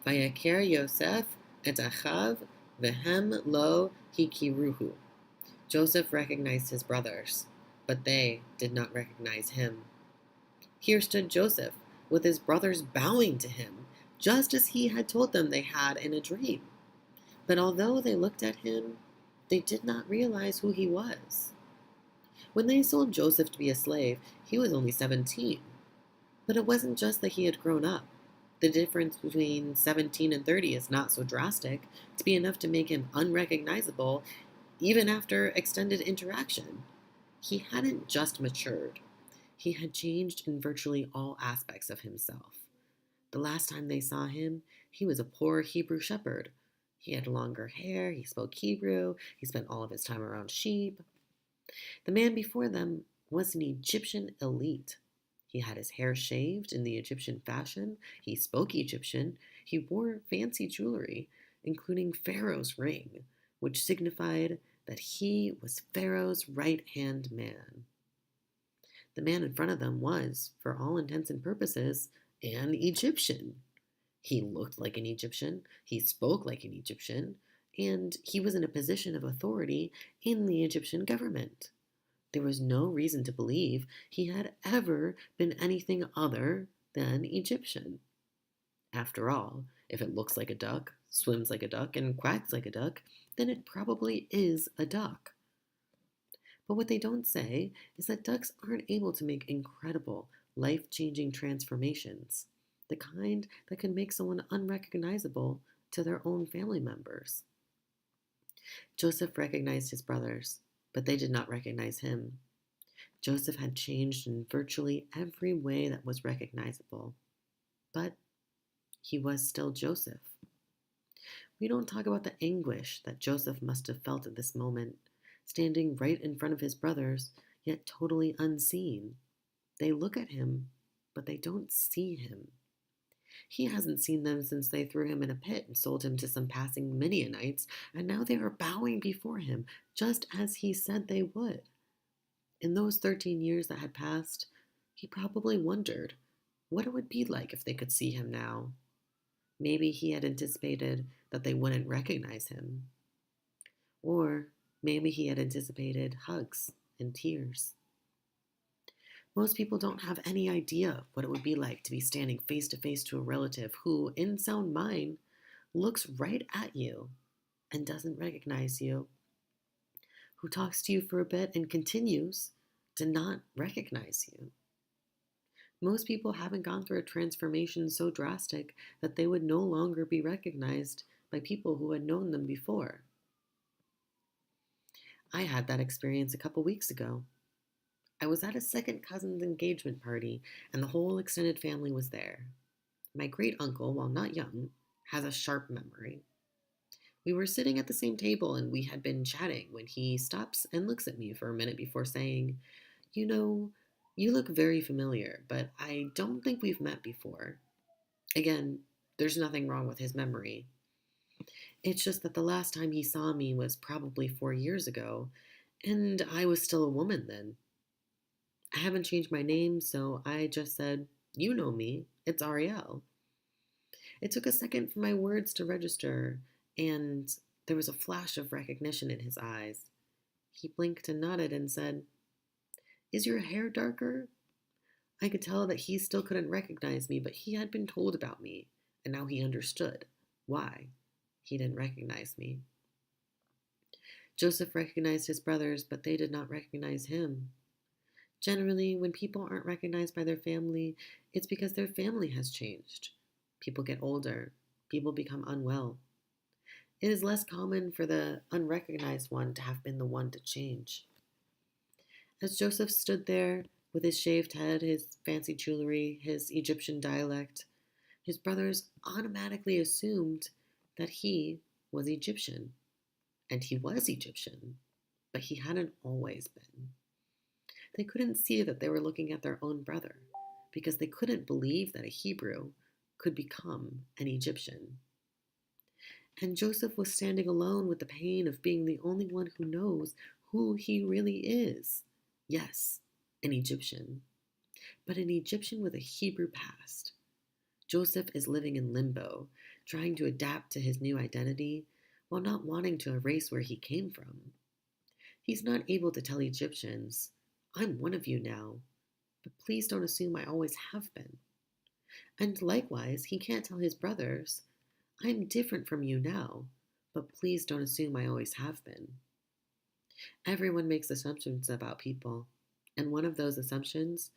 Vayaker Yosef et Achav vehem lo hikiruhu. Joseph recognized his brothers, but they did not recognize him. Here stood Joseph, with his brothers bowing to him, just as he had told them they had in a dream. But although they looked at him, they did not realize who he was. When they sold Joseph to be a slave, he was only 17. But it wasn't just that he had grown up. The difference between 17 and 30 is not so drastic to be enough to make him unrecognizable even after extended interaction. He hadn't just matured. He had changed in virtually all aspects of himself. The last time they saw him, he was a poor Hebrew shepherd. He had longer hair, he spoke Hebrew, he spent all of his time around sheep. The man before them was an Egyptian elite. He had his hair shaved in the Egyptian fashion, he spoke Egyptian, he wore fancy jewelry, including Pharaoh's ring, which signified that he was Pharaoh's right hand man. The man in front of them was, for all intents and purposes, an Egyptian. He looked like an Egyptian, he spoke like an Egyptian, and he was in a position of authority in the Egyptian government. There was no reason to believe he had ever been anything other than Egyptian. After all, if it looks like a duck, swims like a duck, and quacks like a duck, then it probably is a duck. But what they don't say is that ducks aren't able to make incredible, life changing transformations, the kind that can make someone unrecognizable to their own family members. Joseph recognized his brothers, but they did not recognize him. Joseph had changed in virtually every way that was recognizable, but he was still Joseph. We don't talk about the anguish that Joseph must have felt at this moment, standing right in front of his brothers, yet totally unseen. They look at him, but they don't see him. He hasn't seen them since they threw him in a pit and sold him to some passing Midianites, and now they are bowing before him, just as he said they would. In those 13 years that had passed, he probably wondered what it would be like if they could see him now. Maybe he had anticipated that they wouldn't recognize him. Or maybe he had anticipated hugs and tears. Most people don't have any idea what it would be like to be standing face to face to a relative who, in sound mind, looks right at you and doesn't recognize you, who talks to you for a bit and continues to not recognize you. Most people haven't gone through a transformation so drastic that they would no longer be recognized by people who had known them before. I had that experience a couple weeks ago. I was at a second cousin's engagement party, and the whole extended family was there. My great uncle, while not young, has a sharp memory. We were sitting at the same table and we had been chatting when he stops and looks at me for a minute before saying, "You know, you look very familiar, but I don't think we've met before." Again, there's nothing wrong with his memory. It's just that the last time he saw me was probably 4 years ago, and I was still a woman then. I haven't changed my name, so I just said, "You know me, it's Ariel." It took a second for my words to register, and there was a flash of recognition in his eyes. He blinked and nodded and said, "Is your hair darker?" I could tell that he still couldn't recognize me, but he had been told about me, and now he understood why he didn't recognize me. Joseph recognized his brothers, but they did not recognize him. Generally, when people aren't recognized by their family, it's because their family has changed. People get older, people become unwell. It is less common for the unrecognized one to have been the one to change. As Joseph stood there with his shaved head, his fancy jewelry, his Egyptian dialect, his brothers automatically assumed that he was Egyptian. And he was Egyptian, but he hadn't always been. They couldn't see that they were looking at their own brother because they couldn't believe that a Hebrew could become an Egyptian. And Joseph was standing alone with the pain of being the only one who knows who he really is. Yes, an Egyptian, but an Egyptian with a Hebrew past. Joseph is living in limbo, trying to adapt to his new identity while not wanting to erase where he came from. He's not able to tell Egyptians, "I'm one of you now, but please don't assume I always have been." And likewise, he can't tell his brothers, "I'm different from you now, but please don't assume I always have been." Everyone makes assumptions about people, and one of those assumptions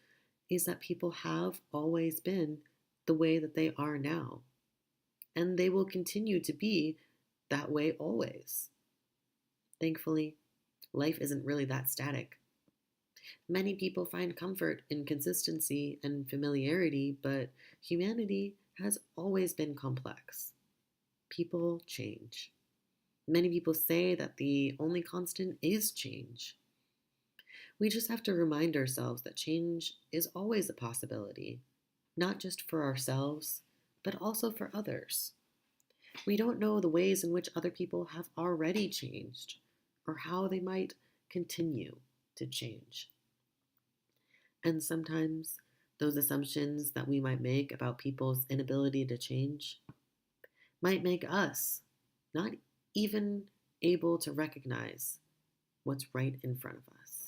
is that people have always been the way that they are now, and they will continue to be that way always. Thankfully, life isn't really that static. Many people find comfort in consistency and familiarity, but humanity has always been complex. People change. Many people say that the only constant is change. We just have to remind ourselves that change is always a possibility, not just for ourselves, but also for others. We don't know the ways in which other people have already changed or how they might continue to change. And sometimes those assumptions that we might make about people's inability to change might make us not even able to recognize what's right in front of us.